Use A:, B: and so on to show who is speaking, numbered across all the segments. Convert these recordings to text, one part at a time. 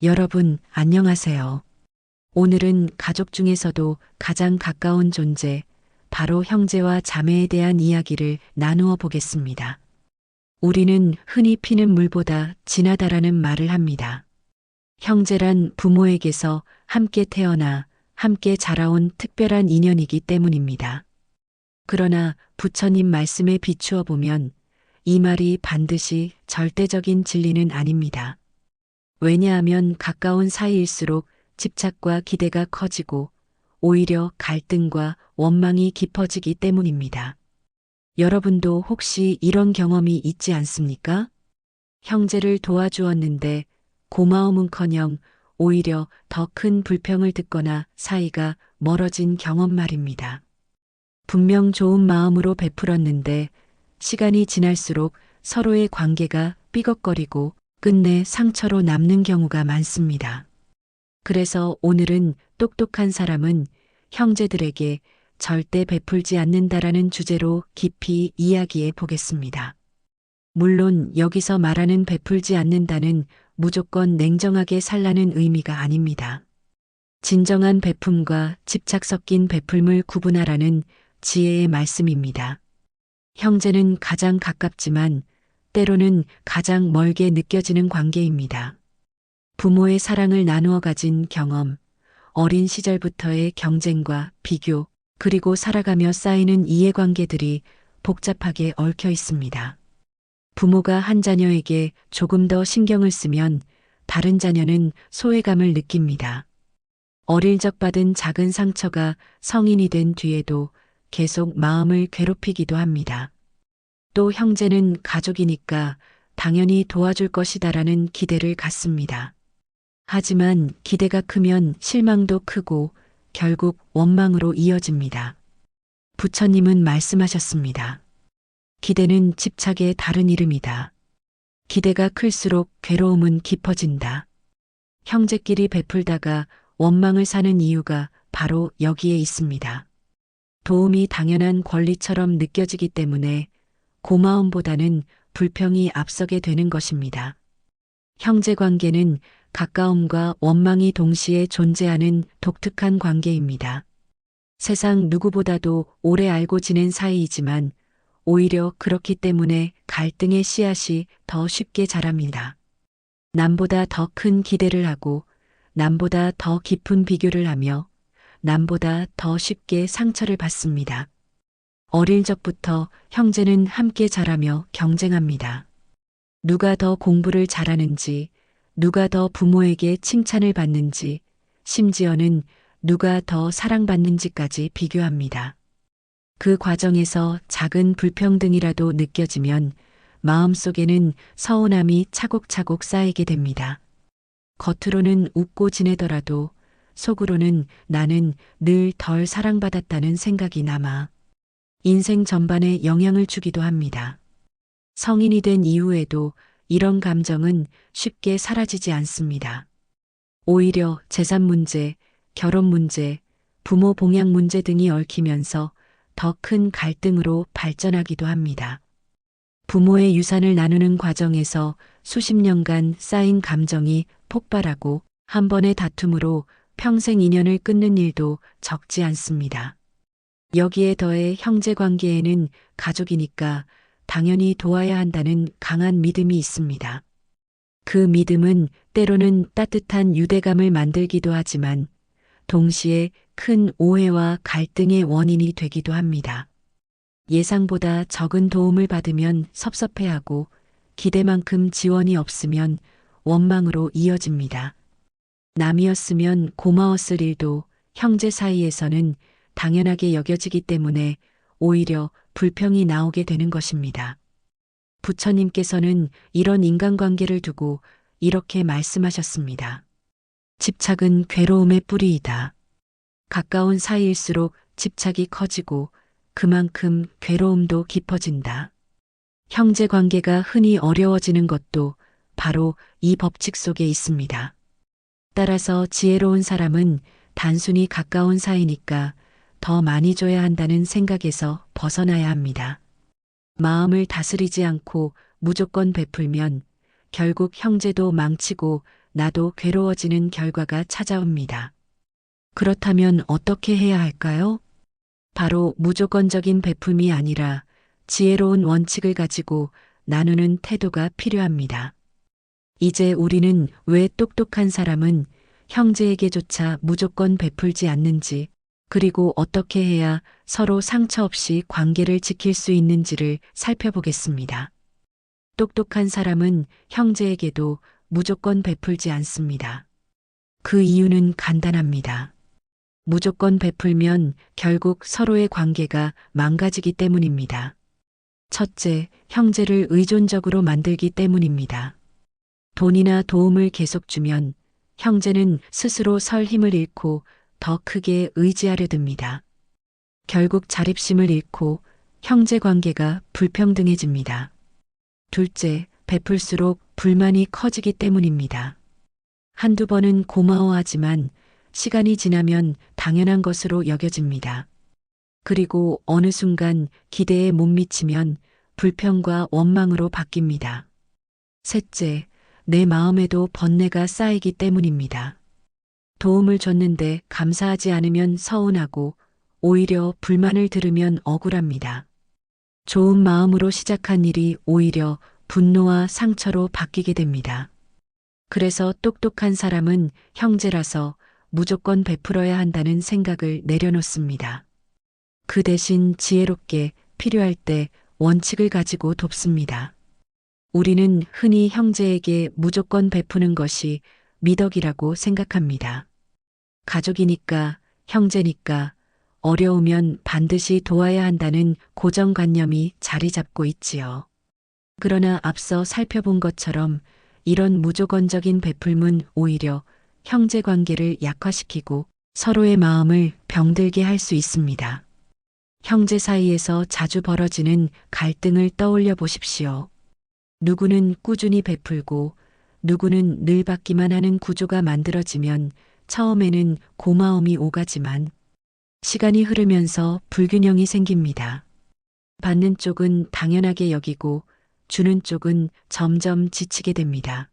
A: 여러분, 안녕하세요. 오늘은 가족 중에서도 가장 가까운 존재, 바로 형제와 자매에 대한 이야기를 나누어 보겠습니다. 우리는 흔히 피는 물보다 진하다라는 말을 합니다. 형제란 부모에게서 함께 태어나 함께 자라온 특별한 인연이기 때문입니다. 그러나 부처님 말씀에 비추어 보면 이 말이 반드시 절대적인 진리는 아닙니다. 왜냐하면 가까운 사이일수록 집착과 기대가 커지고 오히려 갈등과 원망이 깊어지기 때문입니다. 여러분도 혹시 이런 경험이 있지 않습니까? 형제를 도와주었는데 고마움은커녕 오히려 더 큰 불평을 듣거나 사이가 멀어진 경험 말입니다. 분명 좋은 마음으로 베풀었는데 시간이 지날수록 서로의 관계가 삐걱거리고 끝내 상처로 남는 경우가 많습니다. 그래서 오늘은 똑똑한 사람은 형제들에게 절대 베풀지 않는다라는 주제로 깊이 이야기해 보겠습니다. 물론 여기서 말하는 베풀지 않는다는 무조건 냉정하게 살라는 의미가 아닙니다. 진정한 베품과 집착 섞인 베풀물 구분하라는 지혜의 말씀입니다. 형제는 가장 가깝지만 때로는 가장 멀게 느껴지는 관계입니다. 부모의 사랑을 나누어 가진 경험, 어린 시절부터의 경쟁과 비교, 그리고 살아가며 쌓이는 이해관계들이 복잡하게 얽혀 있습니다. 부모가 한 자녀에게 조금 더 신경을 쓰면 다른 자녀는 소외감을 느낍니다. 어릴 적 받은 작은 상처가 성인이 된 뒤에도 계속 마음을 괴롭히기도 합니다. 또 형제는 가족이니까 당연히 도와줄 것이다라는 기대를 갖습니다. 하지만 기대가 크면 실망도 크고 결국 원망으로 이어집니다. 부처님은 말씀하셨습니다. 기대는 집착의 다른 이름이다. 기대가 클수록 괴로움은 깊어진다. 형제끼리 베풀다가 원망을 사는 이유가 바로 여기에 있습니다. 도움이 당연한 권리처럼 느껴지기 때문에 고마움보다는 불평이 앞서게 되는 것입니다. 형제 관계는 가까움과 원망이 동시에 존재하는 독특한 관계입니다. 세상 누구보다도 오래 알고 지낸 사이이지만 오히려 그렇기 때문에 갈등의 씨앗이 더 쉽게 자랍니다. 남보다 더 큰 기대를 하고 남보다 더 깊은 비교를 하며 남보다 더 쉽게 상처를 받습니다. 어릴 적부터 형제는 함께 자라며 경쟁합니다. 누가 더 공부를 잘하는지, 누가 더 부모에게 칭찬을 받는지, 심지어는 누가 더 사랑받는지까지 비교합니다. 그 과정에서 작은 불평등이라도 느껴지면 마음속에는 서운함이 차곡차곡 쌓이게 됩니다. 겉으로는 웃고 지내더라도 속으로는 나는 늘 덜 사랑받았다는 생각이 남아 인생 전반에 영향을 주기도 합니다. 성인이 된 이후에도 이런 감정은 쉽게 사라지지 않습니다. 오히려 재산 문제, 결혼 문제, 부모 봉양 문제 등이 얽히면서 더 큰 갈등으로 발전하기도 합니다. 부모의 유산을 나누는 과정에서 수십 년간 쌓인 감정이 폭발하고 한 번의 다툼으로 평생 인연을 끊는 일도 적지 않습니다. 여기에 더해 형제 관계에는 가족이니까 당연히 도와야 한다는 강한 믿음이 있습니다. 그 믿음은 때로는 따뜻한 유대감을 만들기도 하지만 동시에 큰 오해와 갈등의 원인이 되기도 합니다. 예상보다 적은 도움을 받으면 섭섭해하고 기대만큼 지원이 없으면 원망으로 이어집니다. 남이었으면 고마웠을 일도 형제 사이에서는 당연하게 여겨지기 때문에 오히려 불평이 나오게 되는 것입니다. 부처님께서는 이런 인간관계를 두고 이렇게 말씀하셨습니다. 집착은 괴로움의 뿌리이다. 가까운 사이일수록 집착이 커지고 그만큼 괴로움도 깊어진다. 형제 관계가 흔히 어려워지는 것도 바로 이 법칙 속에 있습니다. 따라서 지혜로운 사람은 단순히 가까운 사이니까 더 많이 줘야 한다는 생각에서 벗어나야 합니다. 마음을 다스리지 않고 무조건 베풀면 결국 형제도 망치고 나도 괴로워지는 결과가 찾아옵니다. 그렇다면 어떻게 해야 할까요? 바로 무조건적인 베품이 아니라 지혜로운 원칙을 가지고 나누는 태도가 필요합니다. 이제 우리는 왜 똑똑한 사람은 형제에게조차 무조건 베풀지 않는지, 그리고 어떻게 해야 서로 상처 없이 관계를 지킬 수 있는지를 살펴보겠습니다. 똑똑한 사람은 형제에게도 무조건 베풀지 않습니다. 그 이유는 간단합니다. 무조건 베풀면 결국 서로의 관계가 망가지기 때문입니다. 첫째, 형제를 의존적으로 만들기 때문입니다. 돈이나 도움을 계속 주면 형제는 스스로 설 힘을 잃고 더 크게 의지하려 듭니다. 결국 자립심을 잃고 형제 관계가 불평등해집니다. 둘째, 베풀수록 불만이 커지기 때문입니다. 한두 번은 고마워하지만 시간이 지나면 당연한 것으로 여겨집니다. 그리고 어느 순간 기대에 못 미치면 불평과 원망으로 바뀝니다. 셋째, 내 마음에도 번뇌가 쌓이기 때문입니다. 도움을 줬는데 감사하지 않으면 서운하고 오히려 불만을 들으면 억울합니다. 좋은 마음으로 시작한 일이 오히려 분노와 상처로 바뀌게 됩니다. 그래서 똑똑한 사람은 형제라서 무조건 베풀어야 한다는 생각을 내려놓습니다. 그 대신 지혜롭게 필요할 때 원칙을 가지고 돕습니다. 우리는 흔히 형제에게 무조건 베푸는 것이 미덕이라고 생각합니다. 가족이니까, 형제니까, 어려우면 반드시 도와야 한다는 고정관념이 자리 잡고 있지요. 그러나 앞서 살펴본 것처럼 이런 무조건적인 베풀문 오히려 형제 관계를 약화시키고 서로의 마음을 병들게 할 수 있습니다. 형제 사이에서 자주 벌어지는 갈등을 떠올려 보십시오. 누구는 꾸준히 베풀고 누구는 늘 받기만 하는 구조가 만들어지면 처음에는 고마움이 오가지만 시간이 흐르면서 불균형이 생깁니다. 받는 쪽은 당연하게 여기고 주는 쪽은 점점 지치게 됩니다.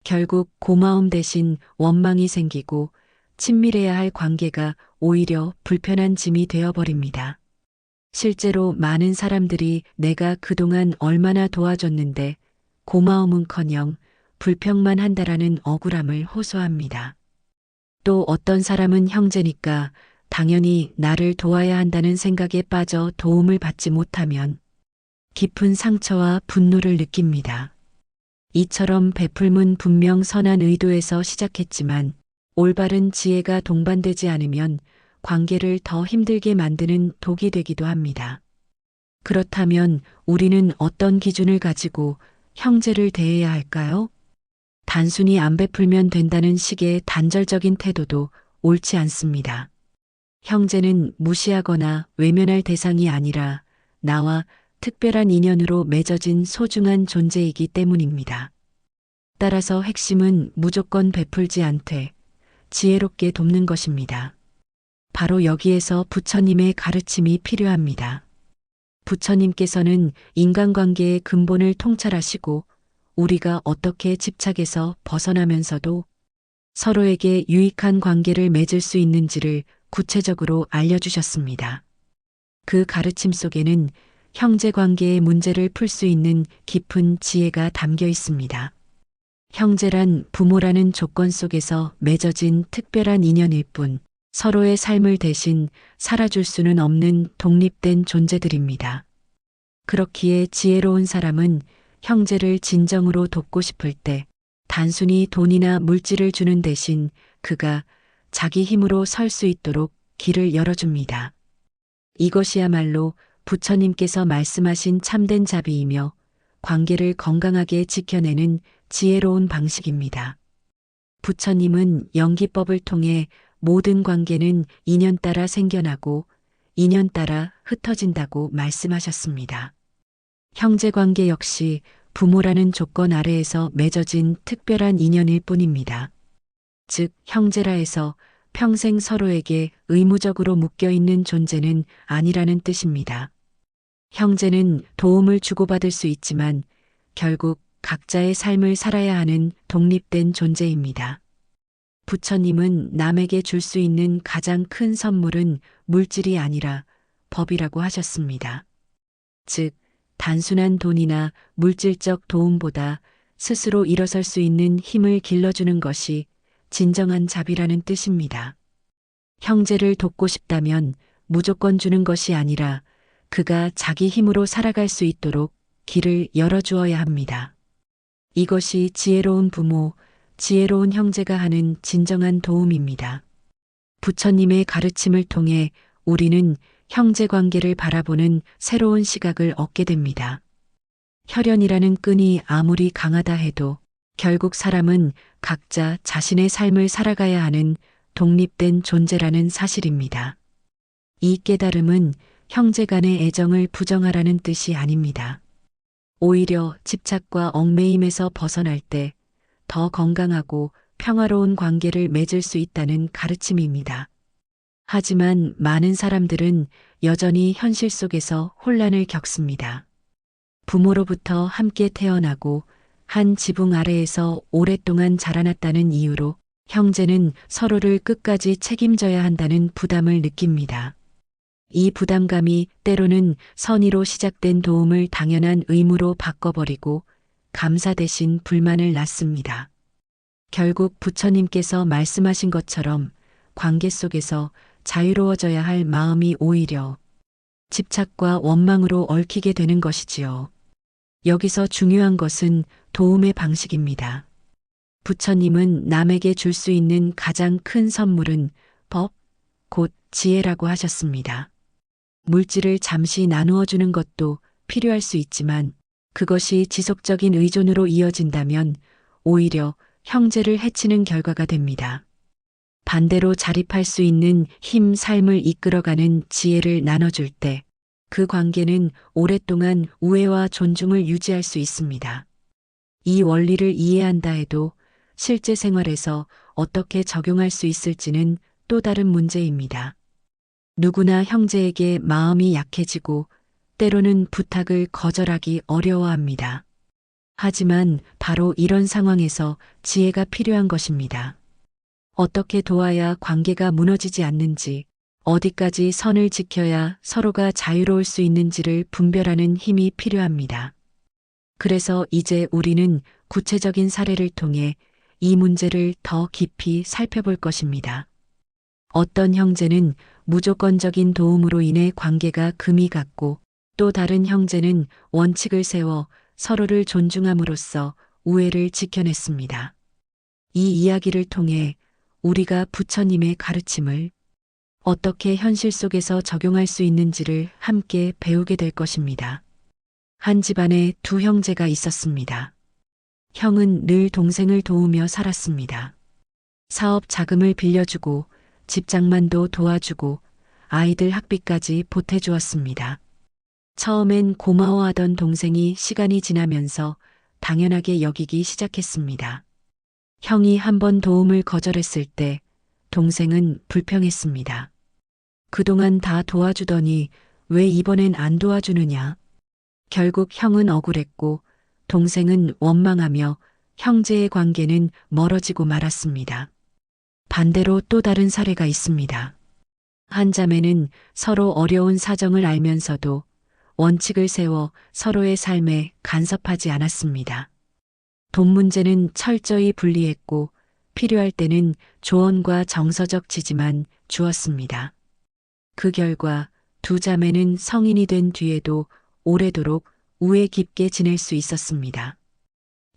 A: 결국 고마움 대신 원망이 생기고 친밀해야 할 관계가 오히려 불편한 짐이 되어버립니다. 실제로 많은 사람들이 내가 그동안 얼마나 도와줬는데 고마움은커녕 불평만 한다라는 억울함을 호소합니다. 또 어떤 사람은 형제니까 당연히 나를 도와야 한다는 생각에 빠져 도움을 받지 못하면 깊은 상처와 분노를 느낍니다. 이처럼 베풀문 분명 선한 의도에서 시작했지만 올바른 지혜가 동반되지 않으면 관계를 더 힘들게 만드는 독이 되기도 합니다. 그렇다면 우리는 어떤 기준을 가지고 형제를 대해야 할까요? 단순히 안 베풀면 된다는 식의 단절적인 태도도 옳지 않습니다. 형제는 무시하거나 외면할 대상이 아니라 나와 특별한 인연으로 맺어진 소중한 존재이기 때문입니다. 따라서 핵심은 무조건 베풀지 않되 지혜롭게 돕는 것입니다. 바로 여기에서 부처님의 가르침이 필요합니다. 부처님께서는 인간관계의 근본을 통찰하시고 우리가 어떻게 집착에서 벗어나면서도 서로에게 유익한 관계를 맺을 수 있는지를 구체적으로 알려주셨습니다. 그 가르침 속에는 형제 관계의 문제를 풀 수 있는 깊은 지혜가 담겨 있습니다. 형제란 부모라는 조건 속에서 맺어진 특별한 인연일 뿐 서로의 삶을 대신 살아줄 수는 없는 독립된 존재들입니다. 그렇기에 지혜로운 사람은 형제를 진정으로 돕고 싶을 때 단순히 돈이나 물질을 주는 대신 그가 자기 힘으로 설 수 있도록 길을 열어줍니다. 이것이야말로 부처님께서 말씀하신 참된 자비이며 관계를 건강하게 지켜내는 지혜로운 방식입니다. 부처님은 연기법을 통해 모든 관계는 인연 따라 생겨나고 인연 따라 흩어진다고 말씀하셨습니다. 형제 관계 역시 부모라는 조건 아래에서 맺어진 특별한 인연일 뿐입니다. 즉, 형제라 해서 평생 서로에게 의무적으로 묶여있는 존재는 아니라는 뜻입니다. 형제는 도움을 주고받을 수 있지만 결국 각자의 삶을 살아야 하는 독립된 존재입니다. 부처님은 남에게 줄 수 있는 가장 큰 선물은 물질이 아니라 법이라고 하셨습니다. 즉, 단순한 돈이나 물질적 도움보다 스스로 일어설 수 있는 힘을 길러주는 것이 진정한 자비라는 뜻입니다. 형제를 돕고 싶다면 무조건 주는 것이 아니라 그가 자기 힘으로 살아갈 수 있도록 길을 열어주어야 합니다. 이것이 지혜로운 부모, 지혜로운 형제가 하는 진정한 도움입니다. 부처님의 가르침을 통해 우리는 형제 관계를 바라보는 새로운 시각을 얻게 됩니다. 혈연이라는 끈이 아무리 강하다 해도 결국 사람은 각자 자신의 삶을 살아가야 하는 독립된 존재라는 사실입니다. 이 깨달음은 형제 간의 애정을 부정하라는 뜻이 아닙니다. 오히려 집착과 얽매임에서 벗어날 때 더 건강하고 평화로운 관계를 맺을 수 있다는 가르침입니다. 하지만 많은 사람들은 여전히 현실 속에서 혼란을 겪습니다. 부모로부터 함께 태어나고 한 지붕 아래에서 오랫동안 자라났다는 이유로 형제는 서로를 끝까지 책임져야 한다는 부담을 느낍니다. 이 부담감이 때로는 선의로 시작된 도움을 당연한 의무로 바꿔버리고 감사 대신 불만을 낳습니다. 결국 부처님께서 말씀하신 것처럼 관계 속에서 자유로워져야 할 마음이 오히려 집착과 원망으로 얽히게 되는 것이지요. 여기서 중요한 것은 도움의 방식입니다. 부처님은 남에게 줄 수 있는 가장 큰 선물은 법, 곧 지혜라고 하셨습니다. 물질을 잠시 나누어 주는 것도 필요할 수 있지만 그것이 지속적인 의존으로 이어진다면 오히려 형제를 해치는 결과가 됩니다. 반대로 자립할 수 있는 힘 삶을 이끌어가는 지혜를 나눠줄 때 그 관계는 오랫동안 우애와 존중을 유지할 수 있습니다. 이 원리를 이해한다 해도 실제 생활에서 어떻게 적용할 수 있을지는 또 다른 문제입니다. 누구나 형제에게 마음이 약해지고 때로는 부탁을 거절하기 어려워합니다. 하지만 바로 이런 상황에서 지혜가 필요한 것입니다. 어떻게 도와야 관계가 무너지지 않는지, 어디까지 선을 지켜야 서로가 자유로울 수 있는지를 분별하는 힘이 필요합니다. 그래서 이제 우리는 구체적인 사례를 통해 이 문제를 더 깊이 살펴볼 것입니다. 어떤 형제는 무조건적인 도움으로 인해 관계가 금이 갔고 또 다른 형제는 원칙을 세워 서로를 존중함으로써 우애를 지켜냈습니다. 이 이야기를 통해 우리가 부처님의 가르침을 어떻게 현실 속에서 적용할 수 있는지를 함께 배우게 될 것입니다. 한 집안에 두 형제가 있었습니다. 형은 늘 동생을 도우며 살았습니다. 사업 자금을 빌려주고 집장만도 도와주고 아이들 학비까지 보태주었습니다. 처음엔 고마워하던 동생이 시간이 지나면서 당연하게 여기기 시작했습니다. 형이 한 번 도움을 거절했을 때 동생은 불평했습니다. 그동안 다 도와주더니 왜 이번엔 안 도와주느냐? 결국 형은 억울했고 동생은 원망하며 형제의 관계는 멀어지고 말았습니다. 반대로 또 다른 사례가 있습니다. 한 자매는 서로 어려운 사정을 알면서도 원칙을 세워 서로의 삶에 간섭하지 않았습니다. 돈 문제는 철저히 분리했고 필요할 때는 조언과 정서적 지지만 주었습니다. 그 결과 두 자매는 성인이 된 뒤에도 오래도록 우애 깊게 지낼 수 있었습니다.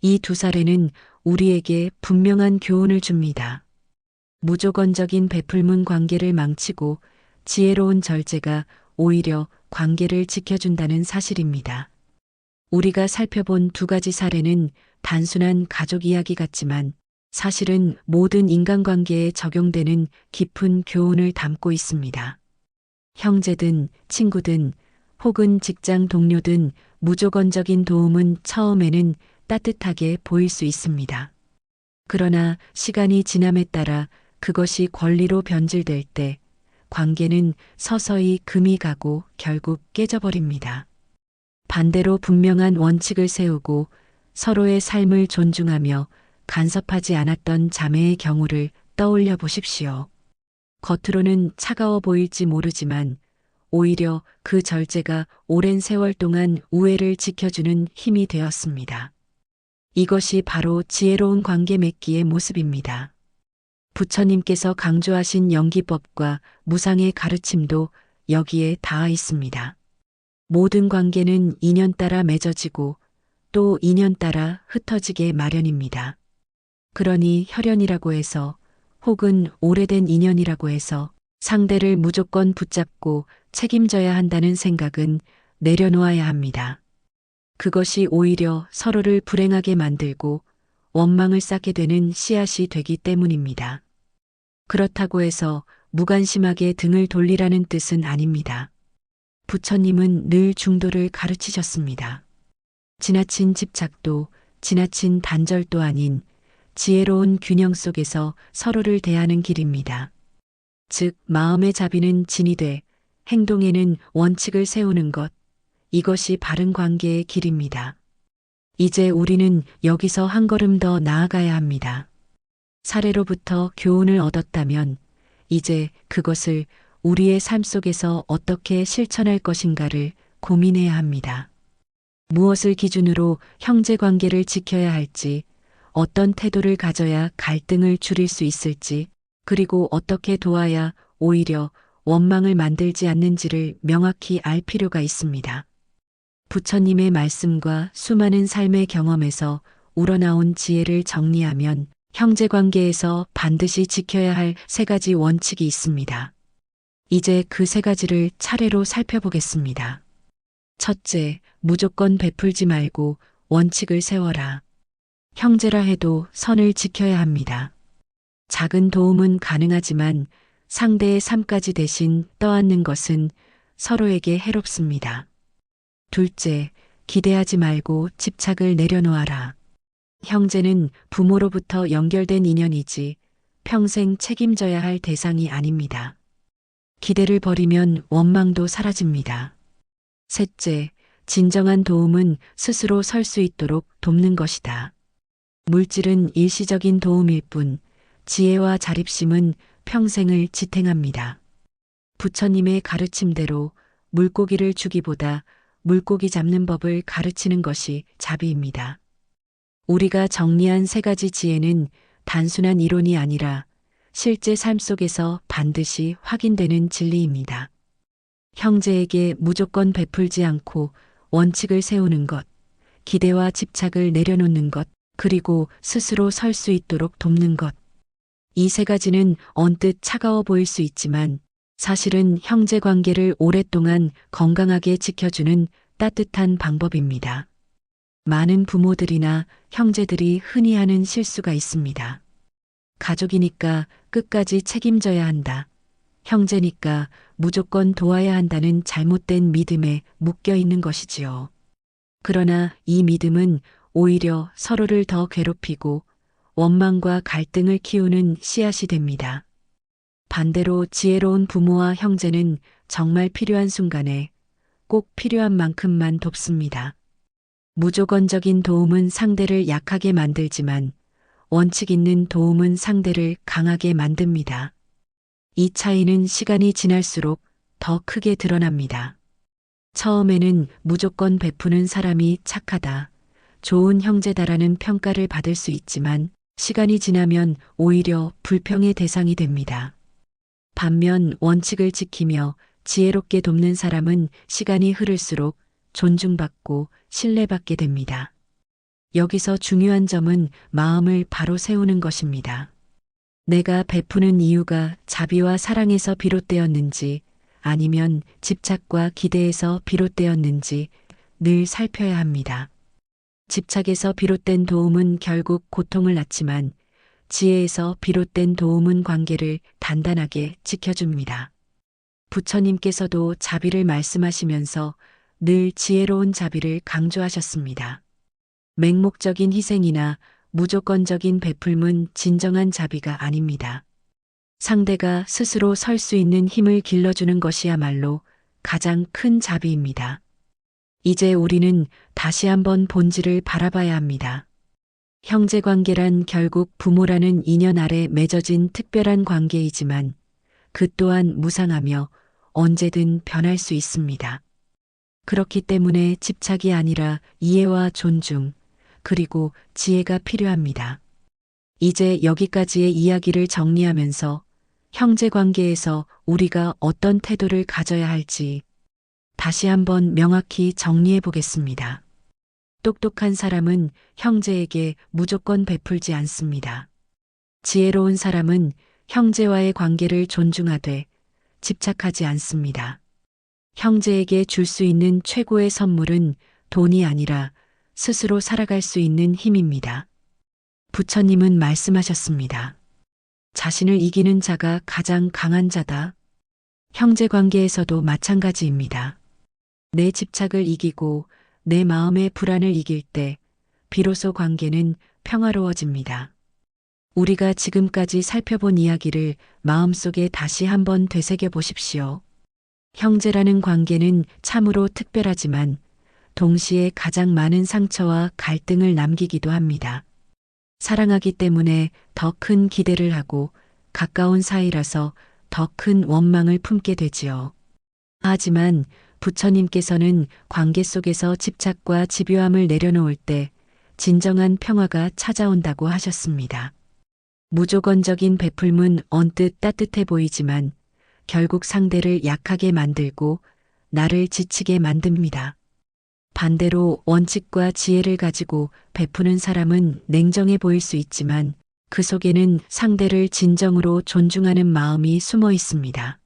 A: 이 두 사례는 우리에게 분명한 교훈을 줍니다. 무조건적인 베풀문 관계를 망치고 지혜로운 절제가 오히려 관계를 지켜준다는 사실입니다. 우리가 살펴본 두 가지 사례는 단순한 가족 이야기 같지만 사실은 모든 인간관계에 적용되는 깊은 교훈을 담고 있습니다. 형제든 친구든 혹은 직장 동료든 무조건적인 도움은 처음에는 따뜻하게 보일 수 있습니다. 그러나 시간이 지남에 따라 그것이 권리로 변질될 때 관계는 서서히 금이 가고 결국 깨져버립니다. 반대로 분명한 원칙을 세우고 서로의 삶을 존중하며 간섭하지 않았던 자매의 경우를 떠올려 보십시오. 겉으로는 차가워 보일지 모르지만 오히려 그 절제가 오랜 세월 동안 우애를 지켜주는 힘이 되었습니다. 이것이 바로 지혜로운 관계 맺기의 모습입니다. 부처님께서 강조하신 연기법과 무상의 가르침도 여기에 닿아 있습니다. 모든 관계는 인연 따라 맺어지고 또 인연 따라 흩어지게 마련입니다. 그러니 혈연이라고 해서 혹은 오래된 인연이라고 해서 상대를 무조건 붙잡고 책임져야 한다는 생각은 내려놓아야 합니다. 그것이 오히려 서로를 불행하게 만들고 원망을 쌓게 되는 씨앗이 되기 때문입니다. 그렇다고 해서 무관심하게 등을 돌리라는 뜻은 아닙니다. 부처님은 늘 중도를 가르치셨습니다. 지나친 집착도 지나친 단절도 아닌 지혜로운 균형 속에서 서로를 대하는 길입니다. 즉, 마음의 자비는 진이 돼 행동에는 원칙을 세우는 것, 이것이 바른 관계의 길입니다. 이제 우리는 여기서 한 걸음 더 나아가야 합니다. 사례로부터 교훈을 얻었다면 이제 그것을 우리의 삶 속에서 어떻게 실천할 것인가를 고민해야 합니다. 무엇을 기준으로 형제 관계를 지켜야 할지, 어떤 태도를 가져야 갈등을 줄일 수 있을지, 그리고 어떻게 도와야 오히려 원망을 만들지 않는지를 명확히 알 필요가 있습니다. 부처님의 말씀과 수많은 삶의 경험에서 우러나온 지혜를 정리하면 형제 관계에서 반드시 지켜야 할 3가지 원칙이 있습니다. 이제 그 3가지를 차례로 살펴보겠습니다. 첫째, 무조건 베풀지 말고 원칙을 세워라. 형제라 해도 선을 지켜야 합니다. 작은 도움은 가능하지만 상대의 삶까지 대신 떠안는 것은 서로에게 해롭습니다. 둘째, 기대하지 말고 집착을 내려놓아라. 형제는 부모로부터 연결된 인연이지 평생 책임져야 할 대상이 아닙니다. 기대를 버리면 원망도 사라집니다. 셋째, 진정한 도움은 스스로 설 수 있도록 돕는 것이다. 물질은 일시적인 도움일 뿐 지혜와 자립심은 평생을 지탱합니다. 부처님의 가르침대로 물고기를 주기보다 물고기 잡는 법을 가르치는 것이 자비입니다. 우리가 정리한 3가지 지혜는 단순한 이론이 아니라 실제 삶 속에서 반드시 확인되는 진리입니다. 형제에게 무조건 베풀지 않고 원칙을 세우는 것, 기대와 집착을 내려놓는 것, 그리고 스스로 설 수 있도록 돕는 것. 이 3가지는 언뜻 차가워 보일 수 있지만 사실은 형제 관계를 오랫동안 건강하게 지켜주는 따뜻한 방법입니다. 많은 부모들이나 형제들이 흔히 하는 실수가 있습니다. 가족이니까 끝까지 책임져야 한다. 형제니까 무조건 도와야 한다는 잘못된 믿음에 묶여 있는 것이지요. 그러나 이 믿음은 오히려 서로를 더 괴롭히고 원망과 갈등을 키우는 씨앗이 됩니다. 반대로 지혜로운 부모와 형제는 정말 필요한 순간에 꼭 필요한 만큼만 돕습니다. 무조건적인 도움은 상대를 약하게 만들지만 원칙 있는 도움은 상대를 강하게 만듭니다. 이 차이는 시간이 지날수록 더 크게 드러납니다. 처음에는 무조건 베푸는 사람이 착하다, 좋은 형제다라는 평가를 받을 수 있지만 시간이 지나면 오히려 불평의 대상이 됩니다. 반면 원칙을 지키며 지혜롭게 돕는 사람은 시간이 흐를수록 존중받고 신뢰받게 됩니다. 여기서 중요한 점은 마음을 바로 세우는 것입니다. 내가 베푸는 이유가 자비와 사랑에서 비롯되었는지 아니면 집착과 기대에서 비롯되었는지 늘 살펴야 합니다. 집착에서 비롯된 도움은 결국 고통을 낳지만 지혜에서 비롯된 도움은 관계를 단단하게 지켜줍니다. 부처님께서도 자비를 말씀하시면서 늘 지혜로운 자비를 강조하셨습니다. 맹목적인 희생이나 무조건적인 베풀문 진정한 자비가 아닙니다. 상대가 스스로 설 수 있는 힘을 길러주는 것이야말로 가장 큰 자비입니다. 이제 우리는 다시 한번 본질을 바라봐야 합니다. 형제 관계란 결국 부모라는 인연 아래 맺어진 특별한 관계이지만 그 또한 무상하며 언제든 변할 수 있습니다. 그렇기 때문에 집착이 아니라 이해와 존중, 그리고 지혜가 필요합니다. 이제 여기까지의 이야기를 정리하면서 형제 관계에서 우리가 어떤 태도를 가져야 할지 다시 한번 명확히 정리해 보겠습니다. 똑똑한 사람은 형제에게 무조건 베풀지 않습니다. 지혜로운 사람은 형제와의 관계를 존중하되 집착하지 않습니다. 형제에게 줄 수 있는 최고의 선물은 돈이 아니라 스스로 살아갈 수 있는 힘입니다. 부처님은 말씀하셨습니다. 자신을 이기는 자가 가장 강한 자다. 형제 관계에서도 마찬가지입니다. 내 집착을 이기고 내 마음의 불안을 이길 때 비로소 관계는 평화로워집니다. 우리가 지금까지 살펴본 이야기를 마음속에 다시 한번 되새겨 보십시오. 형제라는 관계는 참으로 특별하지만 동시에 가장 많은 상처와 갈등을 남기기도 합니다. 사랑하기 때문에 더 큰 기대를 하고 가까운 사이라서 더 큰 원망을 품게 되지요. 하지만 부처님께서는 관계 속에서 집착과 집요함을 내려놓을 때 진정한 평화가 찾아온다고 하셨습니다. 무조건적인 베풀문 언뜻 따뜻해 보이지만 결국 상대를 약하게 만들고 나를 지치게 만듭니다. 반대로 원칙과 지혜를 가지고 베푸는 사람은 냉정해 보일 수 있지만 그 속에는 상대를 진정으로 존중하는 마음이 숨어 있습니다.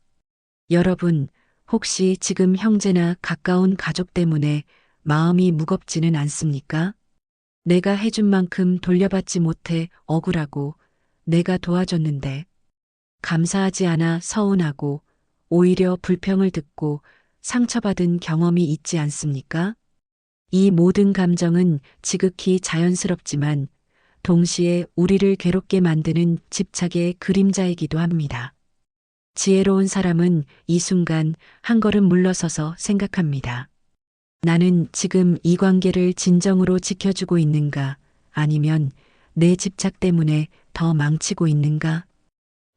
A: 여러분, 혹시 지금 형제나 가까운 가족 때문에 마음이 무겁지는 않습니까? 내가 해준 만큼 돌려받지 못해 억울하고 내가 도와줬는데 감사하지 않아 서운하고 오히려 불평을 듣고 상처받은 경험이 있지 않습니까? 이 모든 감정은 지극히 자연스럽지만 동시에 우리를 괴롭게 만드는 집착의 그림자이기도 합니다. 지혜로운 사람은 이 순간 한 걸음 물러서서 생각합니다. 나는 지금 이 관계를 진정으로 지켜주고 있는가? 아니면 내 집착 때문에 더 망치고 있는가?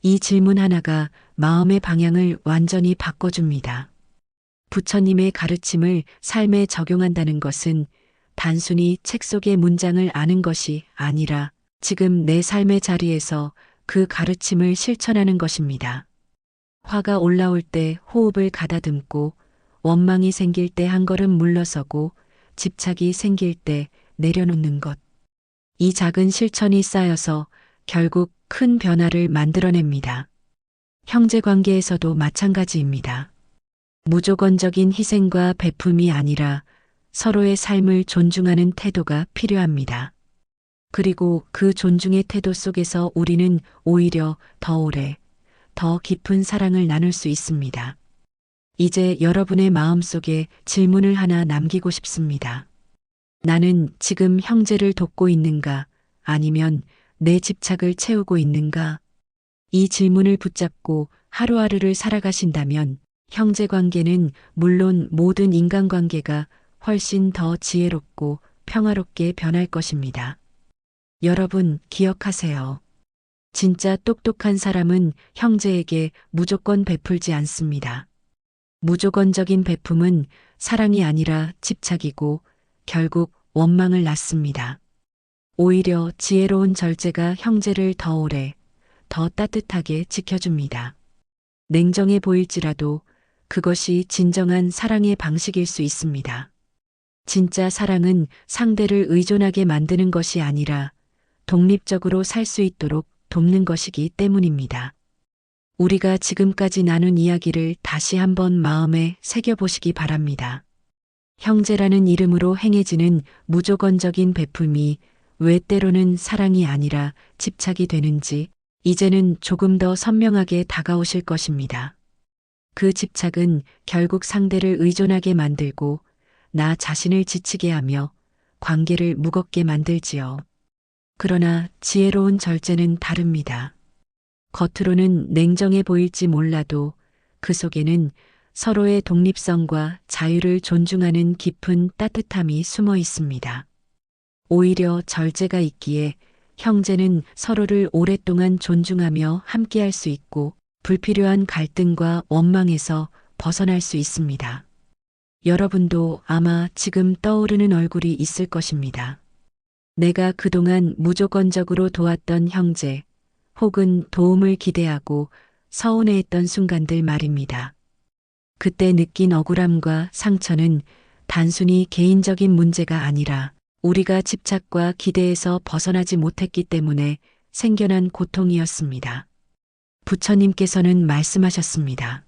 A: 이 질문 하나가 마음의 방향을 완전히 바꿔줍니다. 부처님의 가르침을 삶에 적용한다는 것은 단순히 책 속의 문장을 아는 것이 아니라 지금 내 삶의 자리에서 그 가르침을 실천하는 것입니다. 화가 올라올 때 호흡을 가다듬고 원망이 생길 때 한 걸음 물러서고 집착이 생길 때 내려놓는 것. 이 작은 실천이 쌓여서 결국 큰 변화를 만들어냅니다. 형제 관계에서도 마찬가지입니다. 무조건적인 희생과 베품이 아니라 서로의 삶을 존중하는 태도가 필요합니다. 그리고 그 존중의 태도 속에서 우리는 오히려 더 오래, 더 깊은 사랑을 나눌 수 있습니다. 이제 여러분의 마음속에 질문을 하나 남기고 싶습니다. 나는 지금 형제를 돕고 있는가? 아니면 내 집착을 채우고 있는가? 이 질문을 붙잡고 하루하루를 살아가신다면 형제 관계는 물론 모든 인간관계가 훨씬 더 지혜롭고 평화롭게 변할 것입니다. 여러분 기억하세요. 진짜 똑똑한 사람은 형제에게 무조건 베풀지 않습니다. 무조건적인 베품은 사랑이 아니라 집착이고 결국 원망을 낳습니다. 오히려 지혜로운 절제가 형제를 더 오래, 더 따뜻하게 지켜줍니다. 냉정해 보일지라도 그것이 진정한 사랑의 방식일 수 있습니다. 진짜 사랑은 상대를 의존하게 만드는 것이 아니라 독립적으로 살 수 있도록 돕는 것이기 때문입니다. 우리가 지금까지 나눈 이야기를 다시 한번 마음에 새겨보시기 바랍니다. 형제라는 이름으로 행해지는 무조건적인 베품이 왜 때로는 사랑이 아니라 집착이 되는지 이제는 조금 더 선명하게 다가오실 것입니다. 그 집착은 결국 상대를 의존하게 만들고 나 자신을 지치게 하며 관계를 무겁게 만들지요. 그러나 지혜로운 절제는 다릅니다. 겉으로는 냉정해 보일지 몰라도 그 속에는 서로의 독립성과 자유를 존중하는 깊은 따뜻함이 숨어 있습니다. 오히려 절제가 있기에 형제는 서로를 오랫동안 존중하며 함께할 수 있고 불필요한 갈등과 원망에서 벗어날 수 있습니다. 여러분도 아마 지금 떠오르는 얼굴이 있을 것입니다. 내가 그동안 무조건적으로 도왔던 형제, 혹은 도움을 기대하고 서운해했던 순간들 말입니다. 그때 느낀 억울함과 상처는 단순히 개인적인 문제가 아니라 우리가 집착과 기대에서 벗어나지 못했기 때문에 생겨난 고통이었습니다. 부처님께서는 말씀하셨습니다.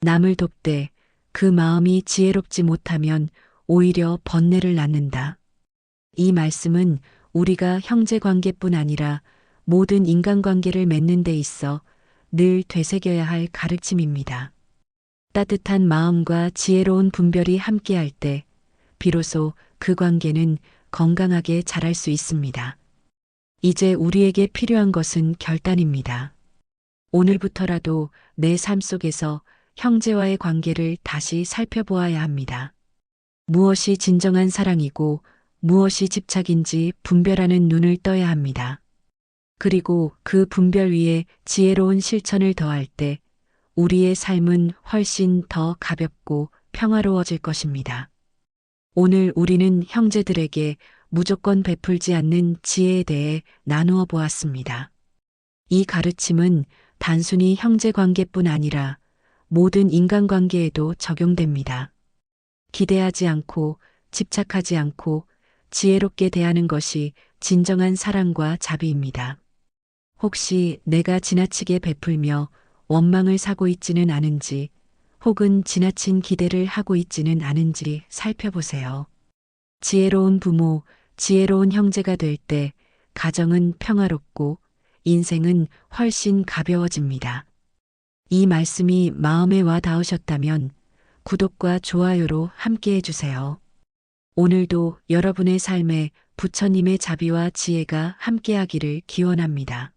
A: 남을 돕되 그 마음이 지혜롭지 못하면 오히려 번뇌를 낳는다. 이 말씀은 우리가 형제 관계뿐 아니라 모든 인간관계를 맺는 데 있어 늘 되새겨야 할 가르침입니다. 따뜻한 마음과 지혜로운 분별이 함께할 때 비로소 그 관계는 건강하게 자랄 수 있습니다. 이제 우리에게 필요한 것은 결단입니다. 오늘부터라도 내 삶 속에서 형제와의 관계를 다시 살펴보아야 합니다. 무엇이 진정한 사랑이고 무엇이 집착인지 분별하는 눈을 떠야 합니다. 그리고 그 분별 위에 지혜로운 실천을 더할 때 우리의 삶은 훨씬 더 가볍고 평화로워질 것입니다. 오늘 우리는 형제들에게 무조건 베풀지 않는 지혜에 대해 나누어 보았습니다. 이 가르침은 단순히 형제 관계뿐 아니라 모든 인간관계에도 적용됩니다. 기대하지 않고 집착하지 않고 지혜롭게 대하는 것이 진정한 사랑과 자비입니다. 혹시 내가 지나치게 베풀며 원망을 사고 있지는 않은지 혹은 지나친 기대를 하고 있지는 않은지 살펴보세요. 지혜로운 부모, 지혜로운 형제가 될 때 가정은 평화롭고 인생은 훨씬 가벼워집니다. 이 말씀이 마음에 와 닿으셨다면 구독과 좋아요로 함께 해주세요. 오늘도 여러분의 삶에 부처님의 자비와 지혜가 함께하기를 기원합니다.